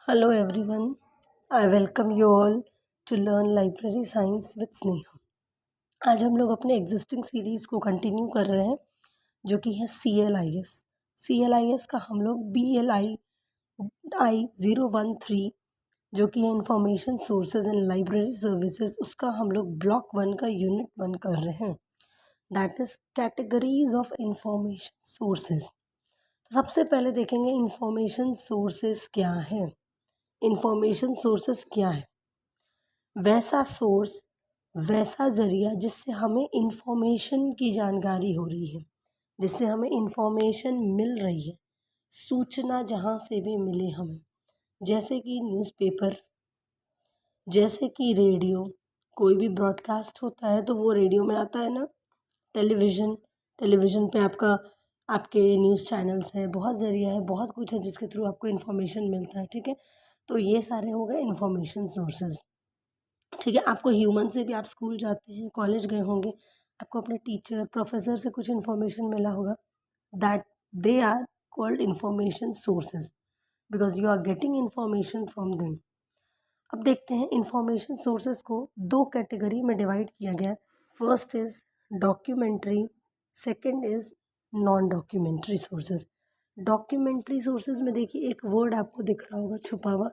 Hello everyone, I welcome you all to learn library science with Sneha. आज हम लोग अपने एग्जिस्टिंग सीरीज़ को कंटिन्यू कर रहे हैं जो कि है CLIS का हम लोग BLI 013 जो कि है information sources and library services, उसका हम लोग ब्लॉक 1 का यूनिट 1 कर रहे हैं, that is categories of information sources. तो सबसे पहले देखेंगे इंफॉर्मेशन सोर्सेज क्या है। इंफॉर्मेशन सोर्सेस क्या है? वैसा सोर्स, वैसा ज़रिया जिससे हमें इंफॉर्मेशन की जानकारी हो रही है, जिससे हमें इंफॉर्मेशन मिल रही है, सूचना जहाँ से भी मिले हमें, जैसे कि न्यूज़पेपर, जैसे कि रेडियो। कोई भी ब्रॉडकास्ट होता है तो वो रेडियो में आता है ना। टेलीविज़न पे आपके न्यूज़ चैनल्स है, बहुत ज़रिया है, बहुत कुछ है जिसके थ्रू आपको इन्फॉर्मेशन मिलता है। ठीक है, तो ये सारे हो गए इन्फॉर्मेशन सोर्सेज। ठीक है, आपको ह्यूमन से भी, आप स्कूल जाते हैं, कॉलेज गए होंगे, आपको अपने टीचर प्रोफेसर से कुछ इन्फॉर्मेशन मिला होगा, that they are called information sources because you are getting information from them. अब देखते हैं इन्फॉर्मेशन सोर्सेज को दो कैटेगरी में डिवाइड किया गया है। First is documentary, second is non documentary sources. Documentary sources में देखिए एक वर्ड आपको दिख रहा होगा छुपा हुआ,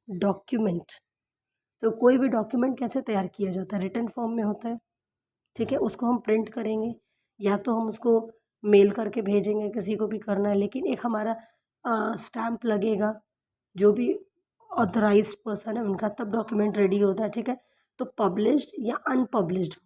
डॉक्यूमेंट। तो कोई भी डॉक्यूमेंट कैसे तैयार किया जाता है? रिटन फॉर्म में होता है। ठीक है, उसको हम प्रिंट करेंगे या तो हम उसको मेल करके भेजेंगे, किसी को भी करना है, लेकिन एक हमारा स्टैम्प लगेगा, जो भी ऑथराइज्ड पर्सन है उनका, तब डॉक्यूमेंट रेडी होता है। ठीक है, तो पब्लिश्ड या अनपब्लिश्ड,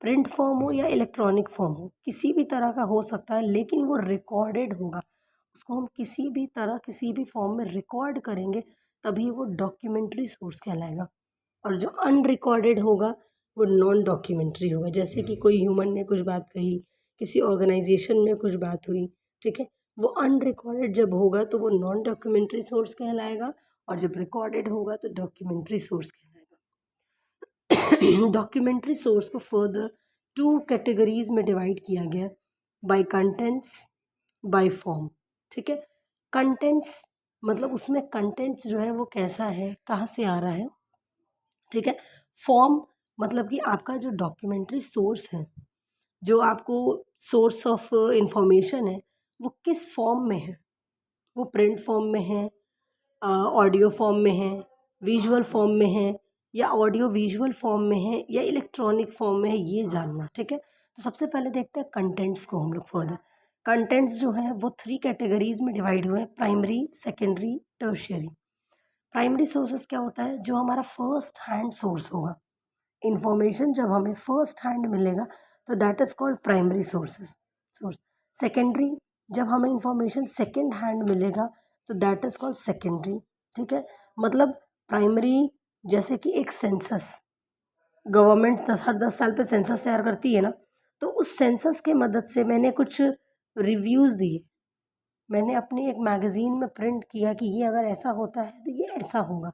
प्रिंट फॉर्म हो या इलेक्ट्रॉनिक फॉर्म हो, किसी भी तरह का हो सकता है, लेकिन वो रिकॉर्डेड होगा। उसको हम किसी भी तरह, किसी भी फॉर्म में रिकॉर्ड करेंगे, तभी वो डॉक्यूमेंट्री सोर्स कहलाएगा। और जो अनरिकॉर्डेड होगा वो नॉन डॉक्यूमेंट्री होगा। जैसे कि कोई ह्यूमन ने कुछ बात कही, किसी ऑर्गेनाइजेशन में कुछ बात हुई, ठीक है, वो अनरिकॉर्डेड जब होगा तो वो नॉन डॉक्यूमेंट्री सोर्स कहलाएगा, और जब रिकॉर्डेड होगा तो डॉक्यूमेंट्री सोर्स कहलाएगा। डॉक्यूमेंट्री सोर्स को फर्दर टू कैटेगरीज में डिवाइड किया गया, बाय कंटेंट्स, बाय फॉर्म। ठीक है, कंटेंट्स मतलब उसमें कंटेंट्स जो है वो कैसा है, कहाँ से आ रहा है। ठीक है, फॉर्म मतलब कि आपका जो डॉक्यूमेंट्री सोर्स है, जो आपको सोर्स ऑफ इंफॉर्मेशन है, वो किस फॉर्म में है। वो प्रिंट फॉर्म में है, ऑडियो फॉर्म में है, विजुअल फॉर्म में है, या ऑडियो विजुअल फॉर्म में है, या इलेक्ट्रॉनिक फॉर्म में है, ये जानना। ठीक है, तो सबसे पहले देखते हैं कंटेंट्स को हम लोग फर्दर। कंटेंट्स जो है वो 3 कैटेगरीज में डिवाइड हुए हैं, primary, secondary, tertiary. Primary sources क्या होता है? जो हमारा फर्स्ट हैंड सोर्स होगा, इंफॉर्मेशन जब हमें फर्स्ट हैंड मिलेगा तो that is called primary source. Secondary, जब हमें इंफॉर्मेशन सेकेंड हैंड मिलेगा तो दैट इज़ कॉल्ड सेकेंडरी। ठीक है, मतलब प्राइमरी जैसे कि एक सेंसस, गवर्नमेंट हर 10 साल पे सेंसस तैयार करती है ना, तो उस सेंसस के मदद से मैंने कुछ रिव्यूज़ दिए, मैंने अपनी एक मैगज़ीन में प्रिंट किया कि ये अगर ऐसा होता है तो ये ऐसा होगा,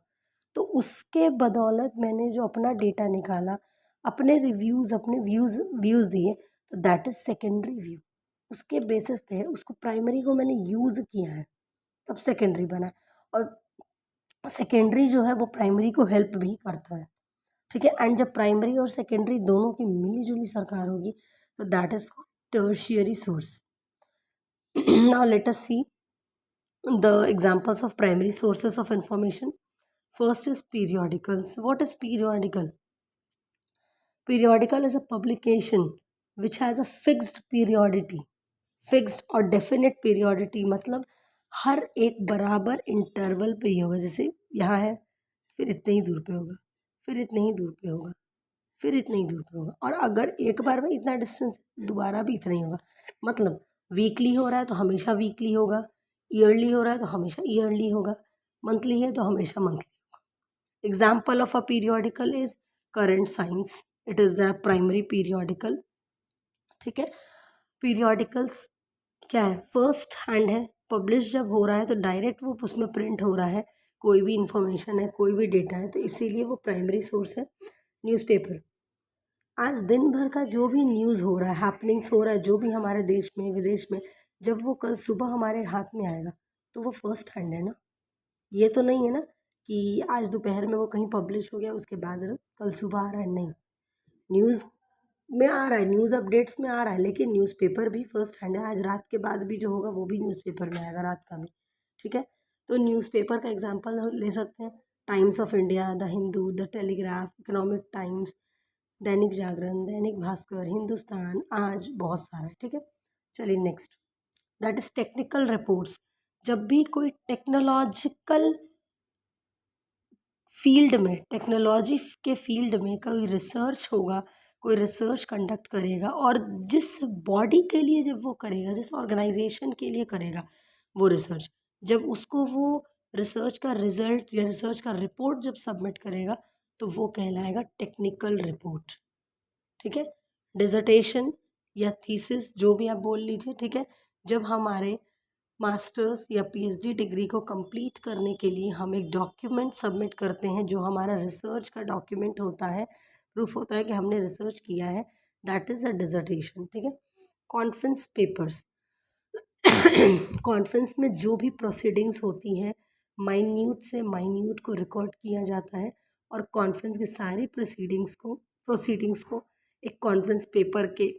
तो उसके बदौलत मैंने जो अपना डेटा निकाला, अपने रिव्यूज़, अपने व्यूज़ दिए, तो दैट इज़ सेकेंडरी व्यू। उसके बेसिस पे उसको प्राइमरी को मैंने यूज़ किया है, तब सेकेंडरी बना है। और सेकेंडरी जो है वो प्राइमरी को हेल्प भी करता है। ठीक है, एंड जब प्राइमरी और सेकेंडरी दोनों की मिली जुली सरकार होगी तो that is tertiary source. Now let us see the examples of primary sources of information. First is periodicals. What is periodical? Periodical is a publication which has a fixed periodicity. Fixed और definite periodicity मतलब हर एक बराबर interval पे ही होगा। जैसे यहाँ है, फिर इतने ही दूर पे होगा, फिर इतने ही दूर पे होगा, फिर इतने ही दूर पे होगा, और अगर एक बार में इतना डिस्टेंस दोबारा भी इतना ही होगा। मतलब वीकली हो रहा है तो हमेशा वीकली होगा, ईयरली हो रहा है तो हमेशा ईयरली होगा, मंथली है तो हमेशा मंथली होगा। Example of a periodical is current science, it is a primary periodical. ठीक है, पीरियोडिकल्स क्या है? फर्स्ट हैंड है, पब्लिश जब हो रहा है तो डायरेक्ट वो उसमें प्रिंट हो रहा है, कोई भी इंफॉर्मेशन है, कोई भी डेटा है, तो इसीलिए वो प्राइमरी सोर्स है। न्यूज़पेपर, आज दिन भर का जो भी न्यूज़ हो रहा है, हैपनिंग्स हो रहा है, जो भी हमारे देश में विदेश में, जब वो कल सुबह हमारे हाथ में आएगा तो वो फर्स्ट हैंड है ना। ये तो नहीं है ना कि आज दोपहर में वो कहीं पब्लिश हो गया, उसके बाद कल सुबह आ रहा है, नहीं। न्यूज़ में आ रहा है, न्यूज़ अपडेट्स में आ रहा है, लेकिन न्यूज़पेपर भी फर्स्ट हैंड है। आज रात के बाद भी जो होगा वो भी न्यूज़पेपर में आएगा, रात का भी, ठीक है। तो न्यूज़पेपर का एग्जांपल ले सकते हैं, times of India, the Hindu, the telegraph, economic times, Dainik Jagran, Dainik Bhaskar, Hindustan, आज, बहुत सारा है, ठीक है। चलिए next, that is technical reports. जब भी कोई टेक्नोलॉजिकल फील्ड में, टेक्नोलॉजी के फील्ड में कोई रिसर्च होगा, कोई रिसर्च कंडक्ट करेगा, और जिस बॉडी के लिए जब वो करेगा, जिस ऑर्गेनाइजेशन के लिए करेगा वो रिसर्च, जब उसको वो रिसर्च का रिजल्ट या रिसर्च का रिपोर्ट जब सबमिट करेगा, तो वो कहलाएगा टेक्निकल रिपोर्ट, ठीक है। डिसर्टेशन या थीसिस, जो भी आप बोल लीजिए, ठीक है। जब हमारे मास्टर्स या पीएचडी डिग्री को कंप्लीट करने के लिए हम एक डॉक्यूमेंट सबमिट करते हैं, जो हमारा रिसर्च का डॉक्यूमेंट होता है, प्रूफ होता है कि हमने रिसर्च किया है, दैट इज़ अ डिसर्टेशन, ठीक है। कॉन्फ्रेंस पेपर्स, कॉन्फ्रेंस में जो भी प्रोसीडिंग्स होती हैं, माइन्यूट से माइन्यूट को रिकॉर्ड किया जाता है, और कॉन्फ्रेंस की सारी प्रोसीडिंग्स को एक कॉन्फ्रेंस पेपर के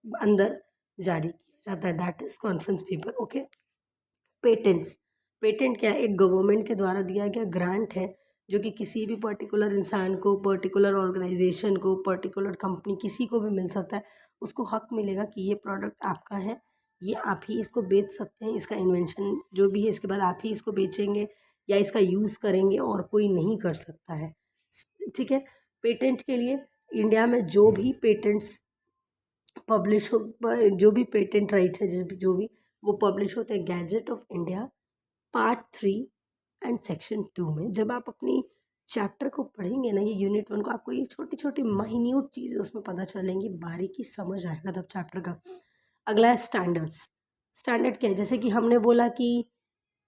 अंदर जारी किया जाता है, that is conference paper, okay. Patents, patent क्या है? एक गवर्नमेंट के द्वारा दिया गया ग्रांट है, जो कि किसी भी पर्टिकुलर इंसान को, पर्टिकुलर ऑर्गेनाइजेशन को, पर्टिकुलर कंपनी, किसी को भी मिल सकता है। उसको हक मिलेगा कि ये प्रोडक्ट आपका है, ये आप ही इसको बेच सकते हैं, इसका इन्वेंशन जो भी है, इसके बाद आप ही इसको बेचेंगे या इसका यूज़ करेंगे, और कोई नहीं कर सकता है, ठीक है। पेटेंट के लिए इंडिया में जो भी पेटेंट्स पब्लिश हो, जो भी पेटेंट राइट्स है, जो भी वो पब्लिश होते हैं gadget of India part 3 and section 2 में। जब आप अपनी चैप्टर को पढ़ेंगे ना, ये यूनिट 1 को, आपको ये छोटी छोटी माइन्यूट चीज़ें उसमें पता चलेंगी, बारीकी समझ आएगा तब चैप्टर का। अगला है स्टैंडर्ड्स। स्टैंडर्ड क्या है? जैसे कि हमने बोला कि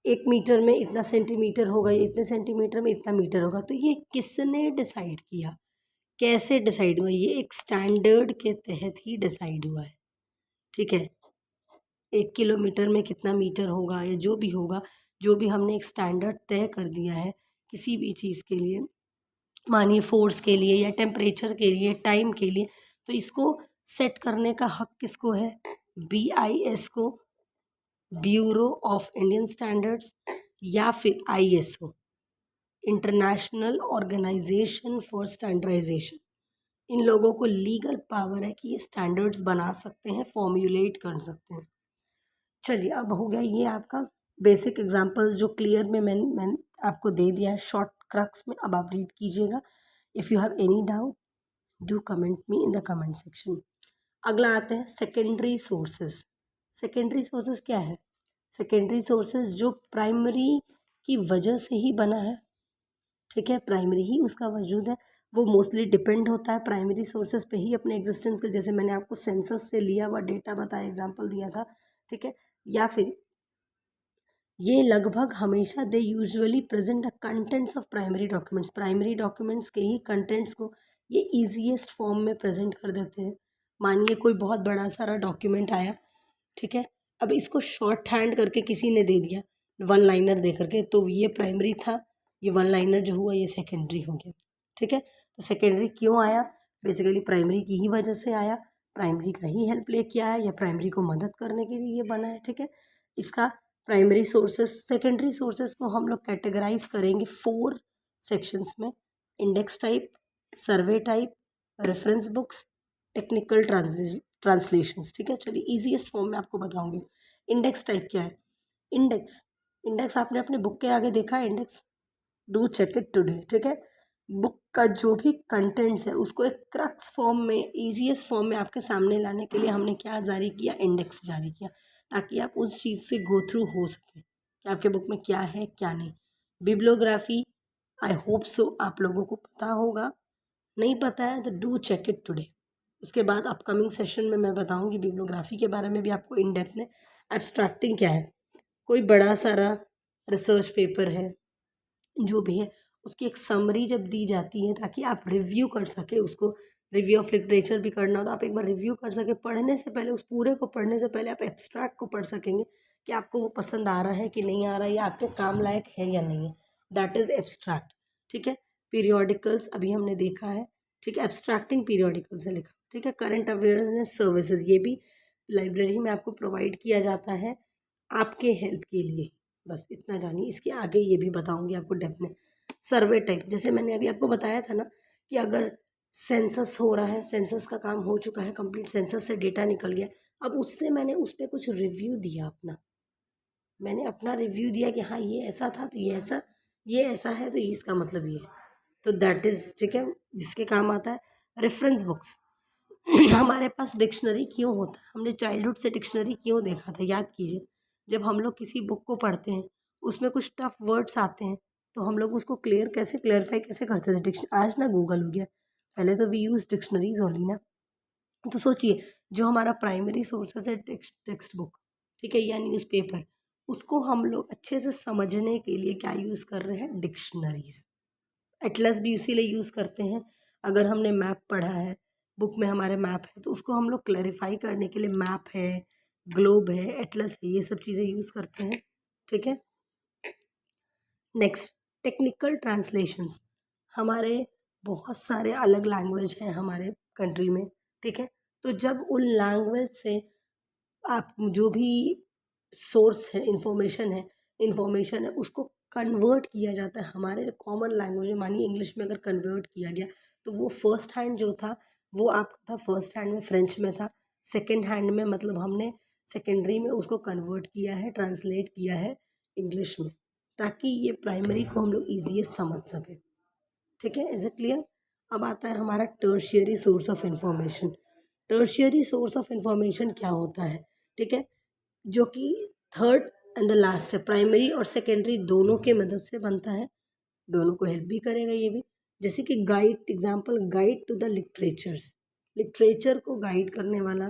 1 मीटर में इतना सेंटीमीटर होगा, या इतने सेंटीमीटर में इतना मीटर होगा, तो ये किसने डिसाइड किया, कैसे डिसाइड हुआ? ये एक स्टैंडर्ड के तहत ही डिसाइड हुआ है, ठीक है। 1 किलोमीटर में कितना मीटर होगा, या जो भी होगा, जो भी हमने एक स्टैंडर्ड तय कर दिया है किसी भी चीज़ के लिए, मानिए फोर्स के लिए या टेम्परेचर के लिए, टाइम के लिए, तो इसको सेट करने का हक किसको है? BIS को, ब्यूरो ऑफ इंडियन स्टैंडर्ड्स, या फिर ISO, International Organization for Standardization. इन लोगों को लीगल पावर है कि ये स्टैंडर्ड्स बना सकते हैं, फॉर्म्युलेट कर सकते हैं। चलिए, अब हो गया ये आपका बेसिक एग्जांपल्स, जो क्लियर में मैंने आपको दे दिया है शॉर्ट क्रक्स में। अब आप रीड कीजिएगा। If you have any doubt, do comment me in the comment section. अगला आते हैं सेकेंडरी सोर्सेज। सेकेंडरी सोर्सेज क्या है? सेकेंडरी सोर्सेज जो प्राइमरी की वजह से ही बना है, ठीक है, प्राइमरी ही उसका वजूद है, वो मोस्टली डिपेंड होता है प्राइमरी सोर्सेज पे ही अपने एग्जिस्टेंस के। जैसे मैंने आपको सेंसस से लिया हुआ डेटा बताया, एग्जांपल दिया था, ठीक है। या फिर ये लगभग हमेशा they usually present the contents of primary documents, primary documents के ही कंटेंट्स को ये ईजीएस्ट फॉर्म में प्रेजेंट कर देते हैं। मानिए कोई बहुत बड़ा सारा डॉक्यूमेंट आया, ठीक है, अब इसको शॉर्ट हैंड करके किसी ने दे दिया, 1 लाइनर दे करके, तो ये प्राइमरी था, ये 1 लाइनर जो हुआ ये सेकेंडरी हो गया, ठीक है। तो सेकेंडरी क्यों आया? बेसिकली प्राइमरी की ही वजह से आया, प्राइमरी का ही हेल्प ले किया है, या प्राइमरी को मदद करने के लिए ये बना है, ठीक है। इसका प्राइमरी सोर्सेस, सेकेंडरी सोर्सेस को हम लोग कैटेगराइज करेंगे 4 सेक्शंस में: index type, survey type, reference books, technical translations, ठीक है। चलिए ईजीएस्ट फॉर्म में आपको बताऊंगी। इंडेक्स टाइप क्या है? इंडेक्स, इंडेक्स आपने अपने बुक के आगे देखा है index? Do check it today, ठीक है। बुक का जो भी कंटेंट्स है उसको एक क्रक्स फॉर्म में, ईजीएस्ट फॉर्म में आपके सामने लाने के लिए हमने क्या जारी किया? इंडेक्स जारी किया, ताकि आप उस चीज़ से गो थ्रू हो सके कि आपके बुक में क्या है क्या नहीं। बिब्लियोग्राफी, आई होप सो आप लोगों को पता होगा, नहीं पता है तो डू चेक इट टुडे। उसके बाद अपकमिंग सेशन में मैं बताऊंगी बिब्लियोग्राफी के बारे में भी आपको इन डेप्थ में। एब्स्ट्रैक्टिंग क्या है? कोई बड़ा सारा रिसर्च पेपर है, जो भी है, उसकी एक समरी जब दी जाती है ताकि आप रिव्यू कर सके उसको, रिव्यू ऑफ लिटरेचर भी करना हो तो आप एक बार रिव्यू कर सके। पढ़ने से पहले, उस पूरे को पढ़ने से पहले आप एब्स्ट्रैक्ट को पढ़ सकेंगे कि आपको वो पसंद आ रहा है कि नहीं आ रहा है, या आपके काम लायक है या नहीं है। That is abstract. ठीक है, पीरियोडिकल्स अभी हमने देखा है। ठीक है, एब्स्ट्रैक्टिंग पीरियोडिकल्स है लिखा। ठीक है, करंट अवेयरनेस सर्विसेज ये भी लाइब्रेरी में आपको प्रोवाइड किया जाता है आपके हेल्प के लिए। बस इतना जानिए, इसके आगे ये भी बताऊंगी आपको डेप्थ में। सर्वे टाइप, जैसे मैंने अभी आपको बताया था ना कि अगर सेंसस हो रहा है, सेंसस का काम हो चुका है कंप्लीट, सेंसस से डेटा निकल गया, अब उससे मैंने उस पर कुछ रिव्यू दिया अपना, मैंने अपना रिव्यू दिया कि हाँ ये ऐसा था तो ये ऐसा है तो इसका मतलब ये है, तो दैट इज़ ठीक है, जिसके काम आता है। रेफरेंस बुक्स हमारे पास डिक्शनरी क्यों होता है, हमने चाइल्डहुड से डिक्शनरी क्यों देखा था, याद कीजिए। जब हम लोग किसी बुक को पढ़ते हैं उसमें कुछ टफ वर्ड्स आते हैं तो हम लोग उसको क्लेरिफाई कैसे करते थे, आज ना गूगल हो गया, पहले तो वी यूज डिक्शनरीज ओनली ना। तो सोचिए, जो हमारा प्राइमरी सोर्सेस है टेक्स्ट बुक, ठीक है, या न्यूज़पेपर, उसको हम लोग अच्छे से समझने के लिए क्या यूज़ कर रहे हैं, डिक्शनरीज। एटलस भी इसीलिए यूज़ करते हैं। अगर हमने मैप पढ़ा है, बुक में हमारे मैप है, तो उसको हम लोग क्लैरिफाई करने के लिए मैप है, ग्लोब है, एटलस है, ये सब चीज़ें यूज़ करते हैं। ठीक है, नेक्स्ट, टेक्निकल ट्रांसलेशंस। हमारे बहुत सारे अलग लैंग्वेज हैं हमारे कंट्री में। ठीक है, तो जब उन लैंग्वेज से आप जो भी सोर्स है, इंफॉर्मेशन है उसको कन्वर्ट किया जाता है हमारे कॉमन लैंग्वेज में। मानिए इंग्लिश में अगर कन्वर्ट किया गया तो वो फर्स्ट हैंड जो था वो आपका था, फर्स्ट हैंड में फ्रेंच में था, सेकंड हैंड में मतलब हमने सेकेंडरी में उसको कन्वर्ट किया है, ट्रांसलेट किया है इंग्लिश में, ताकि ये प्राइमरी को हम लोग ईजीएस्ट समझ सकें। ठीक है, इज इट क्लियर। अब आता है हमारा tertiary source of information. Tertiary source of information क्या होता है, ठीक है, जो कि थर्ड एंड द लास्ट है, प्राइमरी और सेकेंडरी दोनों के मदद से बनता है, दोनों को हेल्प भी करेगा ये भी। जैसे कि guide, example, guide to the literatures, literature को गाइड करने वाला,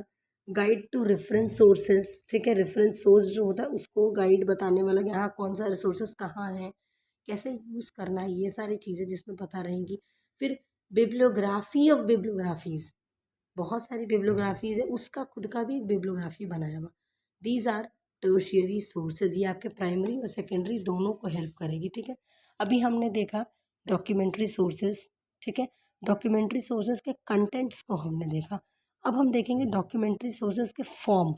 गाइड टू रेफरेंस सोर्सेज। ठीक है, रेफरेंस सोर्स जो होता है उसको गाइड बताने वाला कि हाँ कौन सा रिसोर्सेज कहाँ है, कैसे यूज़ करना है, ये सारी चीज़ें जिसमें पता रहेंगी। फिर बिब्लियोग्राफी ऑफ बिब्लियोग्राफीज, बहुत सारी बिब्लियोग्राफीज है, उसका खुद का भी एक बिब्लियोग्राफी बनाया हुआ। दीज आर टर्शियरी सोर्सेज, ये आपके प्राइमरी और सेकेंडरी दोनों को हेल्प करेगी। ठीक है, अभी हमने देखा डॉक्यूमेंट्री सोर्सेज। ठीक है, डॉक्यूमेंट्री सोर्सेज के कंटेंट्स को हमने देखा। अब हम देखेंगे डॉक्यूमेंट्री सोर्सेज के फॉर्म।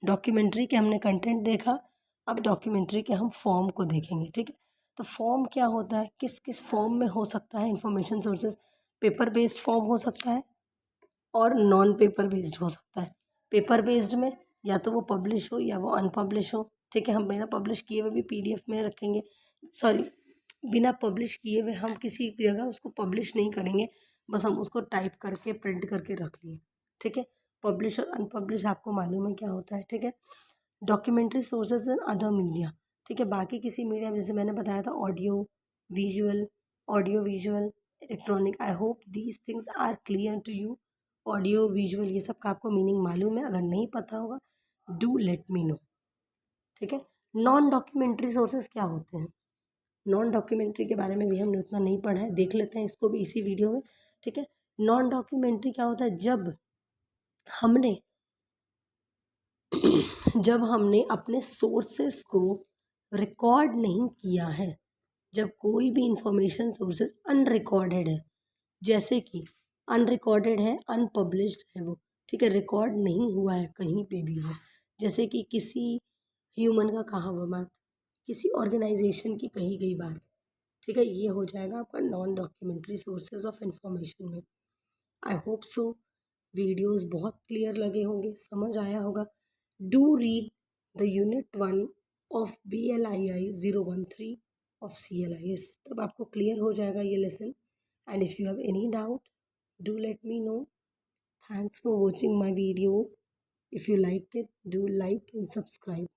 डॉक्यूमेंट्री के हमने कंटेंट देखा, अब डॉक्यूमेंट्री के हम फॉर्म को देखेंगे। ठीक है, तो फॉर्म क्या होता है, किस किस फॉर्म में हो सकता है information sources. Paper based form हो सकता है और नॉन पेपर बेस्ड हो सकता है। पेपर बेस्ड में या तो वो पब्लिश हो या वो अनपब्लिश हो। ठीक है, हम बिना पब्लिश किए हुए भी पीडीएफ में रखेंगे, सॉरी, बिना पब्लिश किए हुए हम किसी जगह उसको पब्लिश नहीं करेंगे, बस हम उसको टाइप करके प्रिंट करके रख लिए। ठीक है, पब्लिश और अनपब्लिश आपको मालूम है क्या होता है। ठीक है, documentary sources in other media. ठीक है, बाकी किसी मीडिया, जैसे मैंने बताया था visual audio visual, electronic. I hope these things are clear to you. Audio visual ये सब का आपको मीनिंग मालूम है, अगर नहीं पता होगा डू लेट मी नो। ठीक है, नॉन डॉक्यूमेंट्री सोर्सेज क्या होते हैं, नॉन डॉक्यूमेंट्री के बारे में भी हमने उतना नहीं पढ़ा है, देख लेते हैं इसको भी इसी वीडियो में। ठीक है, नॉन डॉक्यूमेंट्री क्या होता है, हमने जब हमने अपने सोर्सेस को रिकॉर्ड नहीं किया है, जब कोई भी इंफॉर्मेशन सोर्सेज अनरिकॉर्डेड है, जैसे कि अनरिकॉर्डेड है, अनपब्लिश्ड है वो, ठीक है, रिकॉर्ड नहीं हुआ है कहीं पे भी वो, जैसे कि किसी ह्यूमन का कहा हुआ बात, किसी ऑर्गेनाइजेशन की कही गई बात। ठीक है, ये हो जाएगा आपका non documentary sources of information में। आई होप सो वीडियोस बहुत क्लियर लगे होंगे, समझ आया होगा। Do read the unit 1 of BLII 013 of CLIS, तब आपको क्लियर हो जाएगा ये lesson. And if you have any doubt do let me know. Thanks for watching my videos. If you like it do like and subscribe.